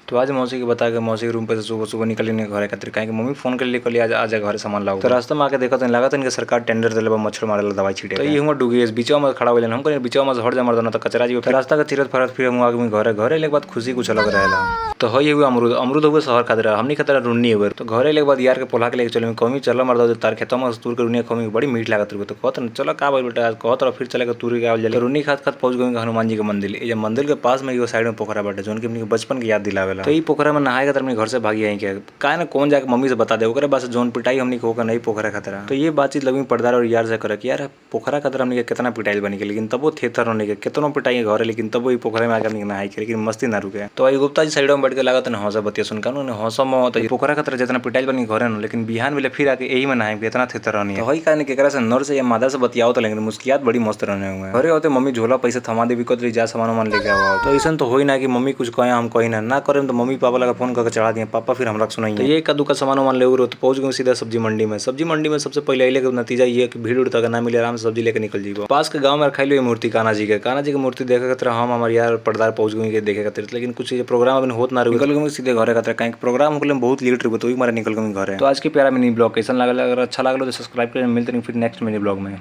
तो आज मौसी के बता के मौसी के रूम पे से सुबह सुबह निकली नहीं घर खातिर काहे कि मम्मी फोन कर लिए कहली आज आ जा घर सामान लाओ। तो रास्ता में आके देखा तो लागत इनके सरकार टेंडर दिले बा मच्छर मारे दवाई छीटे। तो ये हम डूगी बीचवा में खड़ा होलन हम कहीं बीचवा में हट जा मर ना तो कचरा जी फिर रास्ता का चिरत फरत फिर हम आगे घरे ले बाद खुशी कुछ अलग रहेला। तो हई हुए अमरूद अमरूद हुए शहर खातिर हमनी खातिर रुन्नी हुए तो घरे ले बाद यार के पोला के लेके चले कमी चल मर दो तार खेतों में तूर के रुनिया खमी बड़ी मीठ लागत रहे तो कहत न चलो का भाई बेटा आज कहत फिर चले के तूर के आवल जले रुन्नी खात खात पहुंच गए हनुमान जी के मंदिर। ये मंदिर के पास में एगो साइड में पोखरा बाटे जोन के हमनी के बचपन की याद दिलावेला। तो ई पोखरा में नहाए के घर से भागी आई के काहे ना कौन जाके मम्मी से बता दे ओकरे बाद जोन पिटाई हमनी को होकर नहीं पोखरा खतरा। तो ये बातचीत लगी पर्दार और यार से करे कि यार पोखरा खतरा हमनी के कितना पिटाई बनी के लेकिन तबो थेथर होने के कितनो पिटाई घरे लेकिन तबो ई पोखरा में आके हमनी नहाई के लेकिन मस्ती ना रुके। तो आई गुप्ता जी साइड में बैठ के लागत न हंसा बतिया सुन कानू ने हंसा में तो पोखरा खतरा जितना पिटाई बनी घरे न लेकिन बिहान मिले फिर आके यही में नहाए के इतना थेथर रहनी है। तो हई काहे केकरा से नर से या मादा से बतियाओ तो लेकिन मुस्कियात बड़ी मस्त रहने हुए घरे होते मम्मी झोला पैसा थमा दे बिकत रही जा सामान वामान लेके आओ। तो ऐसा तो होई ना कि मम्मी कुछ कहे हम कहीं ना करे तो मम्मी पापा लगा फोन करके चढ़ा दिए पापा फिर हमरा सुनाई। तो ये कद्दू का सामान वामान ले तो पहुंच गए सीधा सब्जी मंडी में। सब्जी मंडी में सबसे पहले अइले के नतीजा ये कि भीड़ उड़ तक ना मिले आराम से सब्जी लेके निकल जीवो। पास के गांव में रखाई लो मूर्ति कान्हा जी के मूर्ति देखे खातिर हम हमारे यार पर्दार पहुंच गए देखे खातिर लेकिन कुछ प्रोग्राम अभी होत ना रही निकल गए सीधे घरे खातिर कहीं प्रोग्राम हो गए बहुत लेट रही तो मारे निकल गए घरे। तो आज के प्यारा मिनी ब्लॉग कैसा लागल अगर अच्छा लागलो तो सब्सक्राइब करें मिलते नहीं फिर नेक्स्ट मिनी ब्लॉग में।